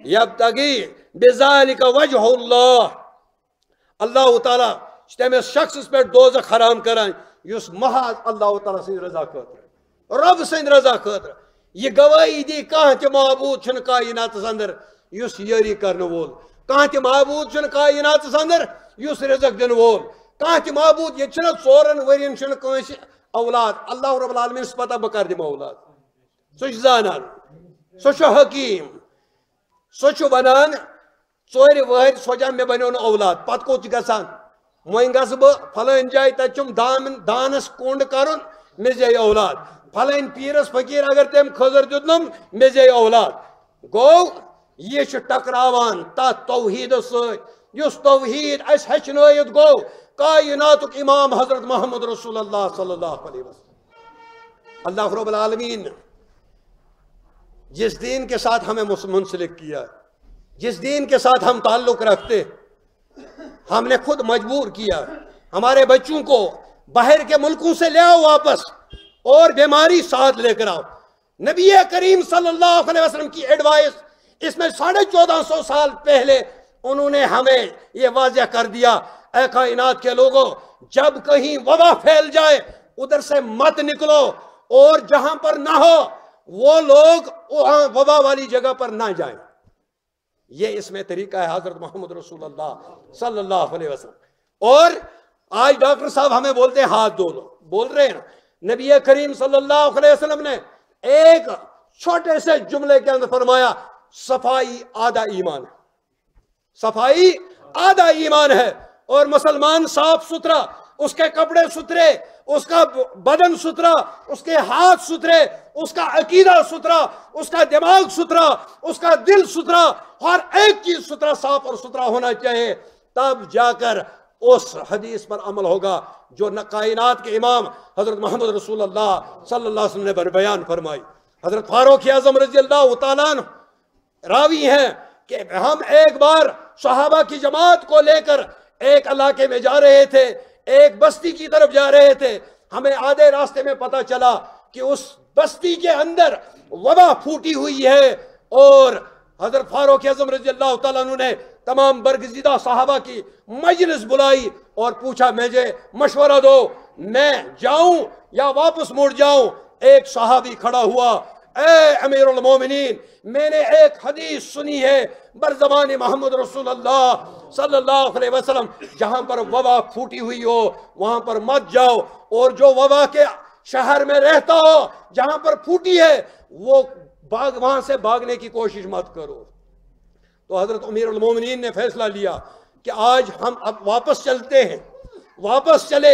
یبتغی بذلک وجہ اللہ اللہ تعالیٰ تمس شخص پہ دوزخ حرام کران اس محض اللہ تعالیٰ سن رضا خاطر رب سن رضا خاطر یہ گواہی دی کانٛہہ تہ معبود چھُنہٕ کائناتس اندر اس یاری کرنے وول کانٛہہ تہ معبود چھُنہٕ کائناتس اندر اس رزق دن وول کانٛہہ تہ معبود یہ چھُنہٕ 4 ؤرین چھُنہٕ کٲنٛسہِ اولاد اللہ رب العالمین پتہ بہ کر دم اولاد سہ زانان سہ حکیم سہ ونان 4 ؤہر سوچان مے بنو نہ اولاد پتہ کوت گژھان وۄنۍ گژھٕ بہٕ فلٲنۍ جایہِ تتہِ چھُم دانس کُنڈ کرُن مےٚ زیٚیہِ اولاد فلٲنۍ پیٖرس فقیٖر اگر تٔمۍ خٔزٕر دیُتنم مےٚ زیٚیہِ اولاد گو یہ ٹکراوان تات توحید س توحید اس ہچنائت گو کائنات امام حضرت محمد رسول اللہ صلی اللہ علیہ وسلم. اللہ رب العالمین جس دین کے ساتھ ہمیں منسلک کیا، جس دین کے ساتھ ہم تعلق رکھتے، ہم نے خود مجبور کیا ہمارے بچوں کو باہر کے ملکوں سے لے آؤ واپس اور بیماری ساتھ لے کر آؤ. نبی کریم صلی اللہ علیہ وسلم کی ایڈوائس اس میں 1450 سال پہلے انہوں نے ہمیں یہ واضح کر دیا، اے کائنات کے لوگوں، جب کہیں وبا پھیل جائے ادھر سے مت نکلو، اور جہاں پر نہ ہو وہ لوگ وبا والی جگہ پر نہ جائیں. یہ اس میں طریقہ ہے حضرت محمد رسول اللہ صلی اللہ علیہ وسلم. اور آج ڈاکٹر صاحب ہمیں بولتے ہیں ہاتھ دھو لو، بول رہے ہیں نبی کریم صلی اللہ علیہ وسلم نے ایک چھوٹے سے جملے کے اندر فرمایا صفائی آدھا ایمان ہے. صفائی آدھا ایمان ہے. اور مسلمان صاف ستھرا، اس کے کپڑے ستھرے، اس کا بدن ستھرا، اس کے ہاتھ ستھرے، اس کا عقیدہ ستھرا، اس کا دماغ ستھرا، اس کا دل ستھرا، ہر ایک چیز ستھرا صاف اور ستھرا ہونا چاہیے. تب جا کر اس حدیث پر عمل ہوگا جو کائنات کے امام حضرت محمد رسول اللہ صلی اللہ علیہ وسلم نے بیان فرمائی. حضرت فاروق اعظم رضی اللہ تعالیٰ عنہ راوی ہیں کہ ہم ایک بار صحابہ کی جماعت کو لے کر ایک علاقے میں جا رہے تھے، ایک بستی کی طرف جا رہے تھے. ہمیں آدھے راستے میں پتہ چلا کہ اس بستی کے اندر وبا پھوٹی ہوئی ہے، اور حضرت فاروق اعظم رضی اللہ تعالیٰ عنہ نے تمام برگزیدہ صحابہ کی مجلس بلائی اور پوچھا مجھے مشورہ دو، میں جاؤں یا واپس مڑ جاؤں. ایک صحابی کھڑا ہوا، اے امیر المومنین، میں نے ایک حدیث سنی ہے برزبان محمد رسول اللہ صلی اللہ علیہ وسلم، جہاں پر وبا پھوٹی ہوئی ہو وہاں پر مت جاؤ، اور جو وبا کے شہر میں رہتا ہو جہاں پر پھوٹی ہے وہ وہاں سے بھاگنے کی کوشش مت کرو. تو حضرت امیر المومنین نے فیصلہ لیا کہ آج ہم اب واپس چلتے ہیں. واپس چلے.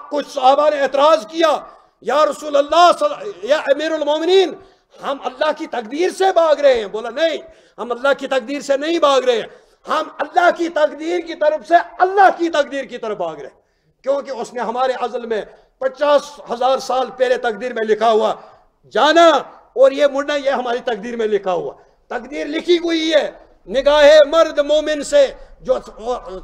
کچھ صحابہ نے اعتراض کیا، یا رسول اللہ یا امیر المومنین، ہم اللہ کی تقدیر سے بھاگ رہے ہیں. بولا نہیں، ہم اللہ کی تقدیر سے نہیں بھاگ رہے ہیں، ہم اللہ کی تقدیر کی طرف سے اللہ کی تقدیر کی طرف بھاگ رہے ہیں، کیونکہ اس نے ہمارے ازل میں 50,000 سال پہلے تقدیر میں لکھا ہوا جانا اور یہ مڑنا، یہ ہماری تقدیر میں لکھا ہوا. تقدیر لکھی ہوئی ہے. نگاہ مرد مومن سے، جو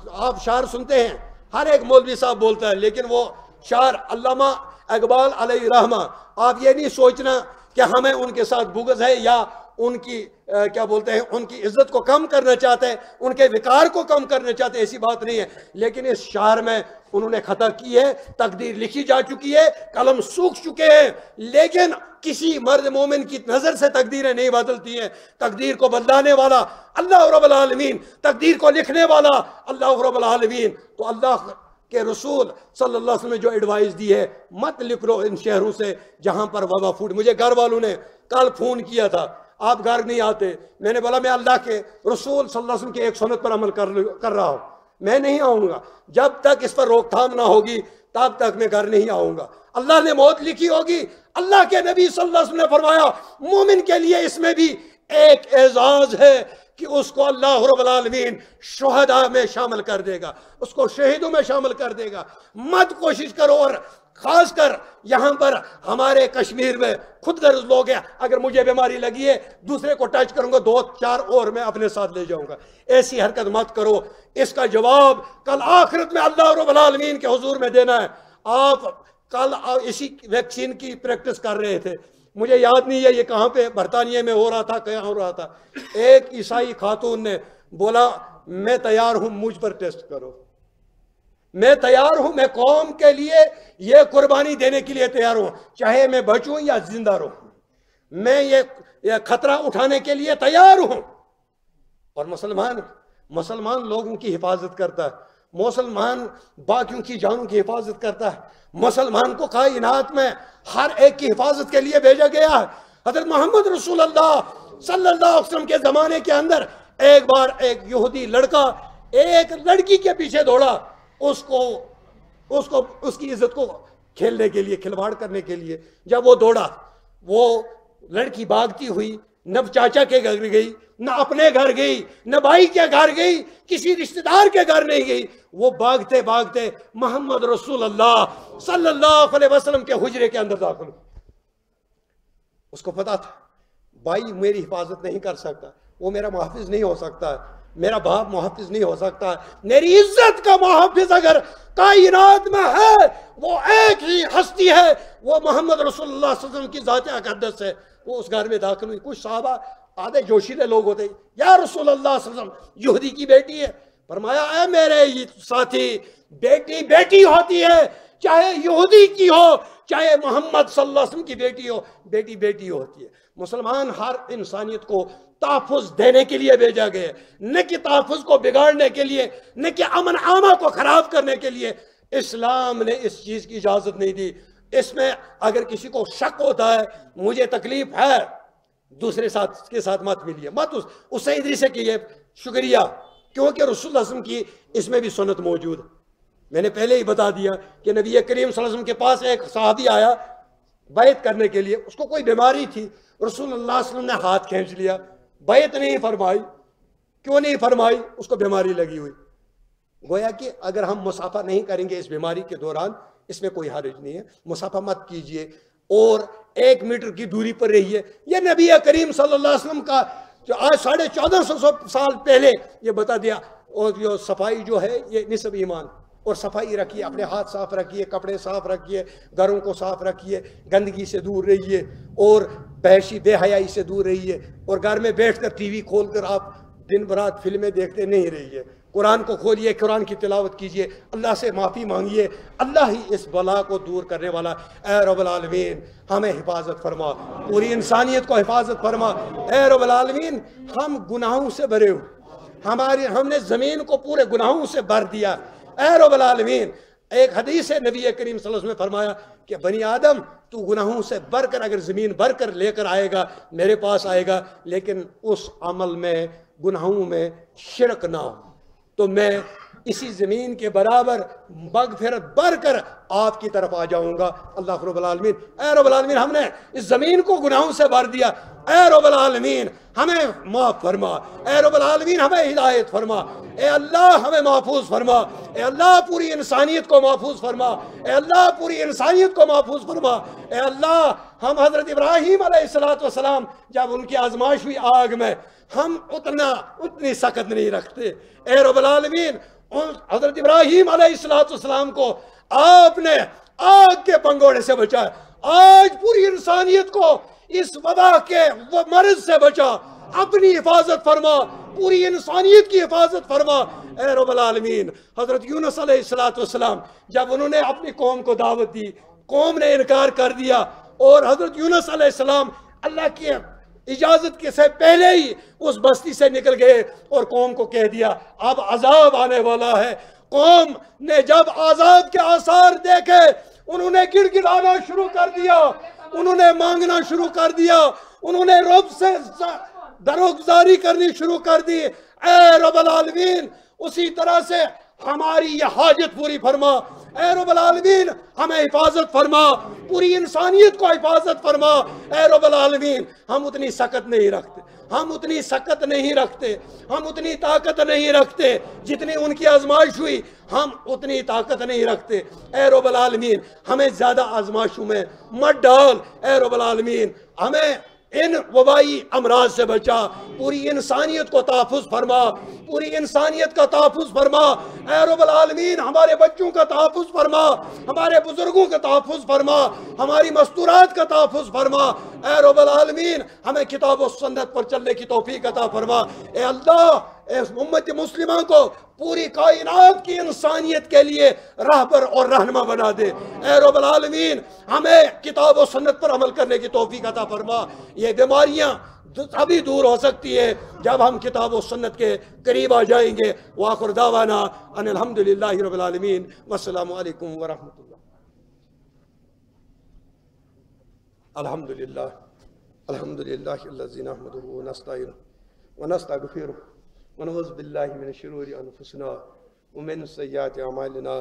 آپ شعر سنتے ہیں، ہر ایک مولوی صاحب بولتا ہے، لیکن وہ شعر علامہ اقبال علیہ رحمہ، آپ یہ نہیں سوچنا کہ ہمیں ان کے ساتھ بغض ہے یا ان کی کیا بولتے ہیں ان کی عزت کو کم کرنا چاہتے ہیں، ان کے وقار کو کم کرنا چاہتے ہیں، ایسی بات نہیں ہے. لیکن اس شعر میں انہوں نے خطا کی ہے. تقدیر لکھی جا چکی ہے، قلم سوکھ چکے ہیں، لیکن کسی مرد مومن کی نظر سے تقدیریں نہیں بدلتی ہیں. تقدیر کو بدلانے والا اللہ رب العالمین، تقدیر کو لکھنے والا اللہ رب العالمین. تو اللہ کہ رسول صلی اللہ علیہ وسلم نے جو ایڈوائز دی ہے، مت لکھ لو ان شہروں سے جہاں پر وبا پھوٹ. مجھے گھر والوں نے کل فون کیا تھا، آپ گھر نہیں آتے. میں نے بولا میں اللہ کے رسول صلی اللہ علیہ وسلم کی ایک سنت پر عمل کر رہا ہوں، میں نہیں آؤں گا. جب تک اس پر روک تھام نہ ہوگی تب تک میں گھر نہیں آؤں گا. اللہ نے موت لکھی ہوگی. اللہ کے نبی صلی اللہ علیہ وسلم نے فرمایا مومن کے لیے اس میں بھی ایک اعزاز ہے کہ اس کو اللہ رب العالمین شہداء میں شامل کر دے گا، اس کو شہیدوں میں شامل کر دے گا. مت کوشش کرو. اور خاص کر یہاں پر ہمارے کشمیر میں خود غرض لوگ ہیں، اگر مجھے بیماری لگی ہے دوسرے کو ٹچ کروں گا 2-4 اور میں اپنے ساتھ لے جاؤں گا. ایسی حرکت مت کرو. اس کا جواب کل آخرت میں اللہ رب العالمین کے حضور میں دینا ہے. آپ کل اسی ویکسین کی پریکٹس کر رہے تھے، مجھے یاد نہیں ہے یہ کہاں پہ، برطانیہ میں ہو رہا تھا، کہاں ہو رہا تھا. ایک عیسائی خاتون نے بولا میں تیار ہوں مجھ پر ٹیسٹ کرو، میں تیار ہوں، میں قوم کے لیے یہ قربانی دینے کے لیے تیار ہوں، چاہے میں بچوں یا زندہ رہوں، میں یہ خطرہ اٹھانے کے لیے تیار ہوں. اور مسلمان لوگوں کی حفاظت کرتا ہے، مسلمان باقیوں کی جانوں کی حفاظت کرتا ہے. مسلمان کو کائنات میں ہر ایک کی حفاظت کے لیے بھیجا گیا ہے. حضرت محمد رسول اللہ صلی اللہ علیہ وسلم کے زمانے کے اندر ایک بار ایک یہودی لڑکا ایک لڑکی کے پیچھے دوڑا، اس کی عزت کو کھیلنے کے لیے، کھلواڑ کرنے کے لیے. جب وہ دوڑا، وہ لڑکی بھاگتی ہوئی نہ چاچا کے گھر گئی، نہ اپنے گھر گئی، نہ بھائی کے گھر گئی، کسی رشتہ دار کے گھر نہیں گئی، وہ بھاگتے بھاگتے محمد رسول اللہ صلی اللہ علیہ وسلم کے حجرے کے اندر داخل ہوئی۔ اس کو پتا تھا بھائی میری حفاظت نہیں کر سکتا، وہ میرا محافظ نہیں ہو سکتا، میرا باپ محافظ نہیں ہو سکتا، میری عزت کا محافظ اگر کائنات میں ہے وہ ایک ہی ہستی ہے، وہ محمد رسول اللہ صلی اللہ علیہ وسلم کی ذات اقدس ہے۔ وہ اس گھر میں داخل ہوئی۔ کچھ صحابہ آدھے جوشیلے لوگ ہوتے، یا رسول اللہ صلی اللہ علیہ وسلم یہودی کی بیٹی ہے۔ فرمایا اے میرے ساتھی، بیٹی بیٹی ہوتی ہے، چاہے یہودی کی ہو چاہے محمد صلی اللہ علیہ وسلم کی بیٹی ہو، بیٹی بیٹی ہوتی ہے۔ مسلمان ہر انسانیت کو تحفظ دینے کے لیے بھیجا گیا، نہ کہ تحفظ کو بگاڑنے کے لیے، نہ کہ امن عامہ کو خراب کرنے کے لیے۔ اسلام نے اس چیز کی اجازت نہیں دی۔ اس میں اگر کسی کو شک ہوتا ہے مجھے تکلیف ہے، دوسرے کے ساتھ مت ملیے، مت اس سے ادھر سے کہیے شکریہ، کیونکہ رسول اللہ صلی اللہ علیہ وسلم کی اس میں بھی سنت موجود ہے۔ میں نے پہلے ہی بتا دیا کہ نبی کریم صلی اللہ علیہ وسلم کے پاس ایک صحابی آیا بیعت کرنے کے لیے، اس کو کوئی بیماری تھی، رسول اللہ صلی اللہ علیہ وسلم نے ہاتھ کھینچ لیا، بیعت نہیں فرمائی۔ کیوں نہیں فرمائی؟ اس کو بیماری لگی ہوئی۔ گویا کہ اگر ہم مسافہ نہیں کریں گے اس بیماری کے دوران، اس میں کوئی حرج نہیں ہے، مسافہ مت کیجئے اور 1 میٹر کی دوری پر رہیے۔ یہ نبی کریم صلی اللہ علیہ وسلم کا جو آج 1450 سال پہلے یہ بتا دیا۔ اور جو صفائی جو ہے یہ نصف ایمان، اور صفائی رکھیے، اپنے ہاتھ صاف رکھیے، کپڑے صاف رکھیے، گھروں کو صاف رکھیے، گندگی سے دور رہیے اور بحشی بے حیائی سے دور رہیے، اور گھر میں بیٹھ کر ٹی وی کھول کر آپ دن برات فلمیں دیکھتے نہیں رہیے۔ قرآن کو کھولیے، قرآن کی تلاوت کیجئے، اللہ سے معافی مانگیے، اللہ ہی اس بلا کو دور کرنے والا۔ اے رب العالمین ہمیں حفاظت فرما، پوری انسانیت کو حفاظت فرما۔ اے رب العالمین ہم گناہوں سے بھرے ہوئے، ہم نے زمین کو پورے گناہوں سے بھر دیا۔ اے رب العالمین ایک حدیث ہے نبی کریم صلی اللہ علیہ وسلم نے فرمایا کہ بنی آدم تو گناہوں سے بھر کر اگر زمین بھر کر لے کر آئے گا میرے پاس آئے گا، لیکن اس عمل میں گناہوں میں شرک نہ ہو تو میں اسی زمین کے برابر مغفرت بھر کر آپ کی طرف آ جاؤں گا۔ اللہ رب العالمین، اے رب العالمین ہم نے اس زمین کو گناہوں سے بھر دیا، اے رب العالمین ہمیں معاف فرما، اے رب العالمین ہمیں ہدایت فرما، اے اللہ ہمیں محفوظ فرما، اے اللہ پوری انسانیت کو محفوظ فرما، اے اللہ پوری انسانیت کو محفوظ فرما۔ اے اللہ ہم حضرت ابراہیم علیہ السلام جب ان کی آزمائش ہوئی آگ میں، ہم اتنی سخت نہیں رکھتے۔ اے رب العالمین حضرت ابراہیم علیہ السلام کو آپ نے آگ کے پنگوڑے سے بچایا، آج پوری انسانیت کو اس وبا کے مرض سے بچا، اپنی حفاظت فرما، پوری انسانیت کی حفاظت فرما۔ اے رب العالمین حضرت یونس علیہ السلام جب انہوں نے اپنی قوم کو دعوت دی، قوم نے انکار کر دیا، اور حضرت یونس علیہ السلام اللہ کی اجازت کے سے پہلے ہی اس بستی سے نکل گئے اور قوم کو کہہ دیا اب عذاب آنے والا ہے۔ قوم نے جب عذاب کے آثار دیکھے انہوں نے گڑ گڑانا شروع کر دیا، انہوں نے مانگنا شروع کر دیا، انہوں نے رب سے درگزاری کرنی شروع کر دی۔ اے رب العالمین اسی طرح سے ہماری یہ حاجت پوری فرما۔ اے رب العالمین ہمیں حفاظت فرما، پوری انسانیت کو حفاظت فرما۔ اے رب العالمین ہم اتنی سخت نہیں رکھتے، ہم اتنی سخت نہیں رکھتے، ہم اتنی طاقت نہیں رکھتے جتنی ان کی آزمائش ہوئی، ہم اتنی طاقت نہیں رکھتے۔ اے رب العالمین ہمیں زیادہ آزمائشوں میں مت ڈال۔ اے رب العالمین ہمیں ان وبائی امراض سے بچا، پوری انسانیت کو تحفظ فرما، پوری انسانیت کا تحفظ فرما۔ اے رب العالمین ہمارے بچوں کا تحفظ فرما، ہمارے بزرگوں کا تحفظ فرما، ہماری مستورات کا تحفظ فرما۔ اے رب العالمین ہمیں کتاب و سنت پر چلنے کی توفیق عطا فرما۔ اے اللہ اس امت مسلمہ کو پوری کائنات کی انسانیت کے لیے راہبر اور رہنما بنا دے۔ اے رب العالمین ہمیں کتاب و سنت پر عمل کرنے کی توفیق عطا فرما۔ یہ بیماریاں ابھی دور ہو سکتی ہے جب ہم کتاب و سنت کے قریب آ جائیں گے۔ وآخر دعوانا ان الحمدللہ رب العالمین والسلام علیکم ورحمۃ اللہ۔ الحمدللہ الحمدللہ الذی نحمدہ ونستعینہ ونستغفرہ ونعوذ باللہ من شرور انفسنا ومن سیئات اعمالنا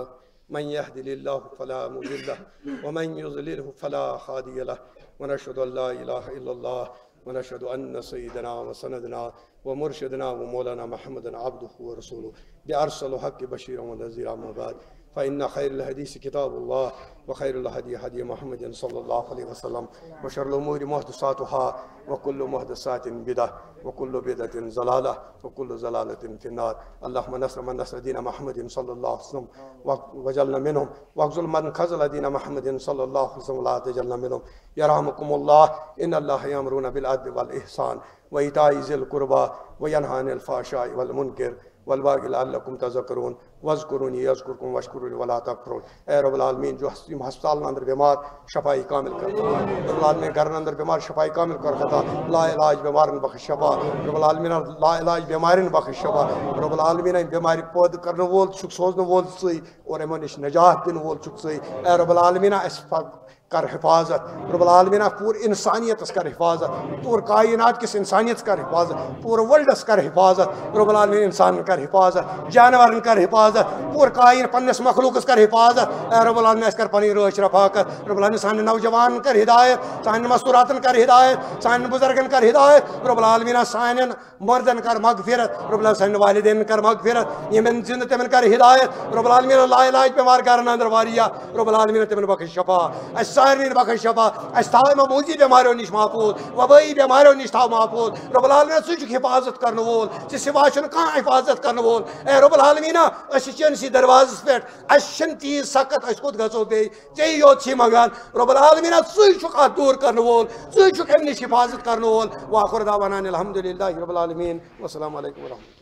من يهد الله فلا مضل له ومن يضلل فلا هادي له ونشهد ان لا اله الا الله ونشهد أن سيدنا وسندنا ومرشدنا ومولانا محمدا عبده ورسوله بأرسل حق بشيرا ونذيرا. أما بعد فإن خير الحديث كتاب الله وخير الهدي هدي محمد صلى الله عليه وسلم وشر الأمور محدثاتها وكل محدثات بدعة وكل بدعة ضلالة وكل ضلالة في النار. اللهم نصر من نصر دين محمد صلى الله عليه وسلم وجعلنا منهم واخذل من خذل دين محمد صلى الله عليه وسلم ولا تجعلنا منهم. يرحمكم الله. إن الله يأمرون بالعدل والإحسان وإيتاء ذي القربى وينهى عن الفحشاء والمنكر والبغي لعلكم تذكرون. واذکرونی یذکرکم واشکرونی ولا تکفرون. اے رب العالمین جو ہسپتال اندر بیمار شفائی کامل کرتا رب العالمین گھر اندر بیمار شفائی کامل کرتا لا علاج بیمارن بخش شفا رب العالمین لا علاج بیمارن بخش شفا رب العالمین بیماری پود کرنے وول چھک سوزنے وول سی اور امن نش نجات دن وول چھک سی. اے رب العالمین اس کر حفاظت رب العالمین پور انسانیت کر حفاظت پور کائنات کس انسانیت کر حفاظت پور ورلڈس کر حفاظت رب العالمین انسان کر حفاظت جانورن کر حفاظت پور کائن پنس مخلوق کر حفاظت. اے رب العالمین کر پنی روش رفاقت رب العالمین سان نوجوان کر ہدایت سان مستوراتن کر ہدایت سان بزرگن کر ہدایت رب العالمین سان مردن کر مغفرت رب العالمین سان والدین کر مغفرت یمن زند تمن کر ہدایت رب العالمین لا علاج بیمار کرن اندر واریا رب العالمین تمن بخش شفا سارنین بخش شفا استایم موجی بیماریوں نش محفوظ وبائی بیماریوں نش تھا محفوظ رب العالمین سچ حفاظت کرن وول سوا چھ کان حفاظت کرن وول. اے رب العالمین اس چنسی دروازس پہ اچھن تیز سخت اس کت گھو بی ے یوت منگان رب العالمین ثک ات دور کرن وول ثک امن نش حفاظت کرن وول. واخر دعوانا الحمدللہ رب العالمین والسلام علیکم ورحمۃ اللہ.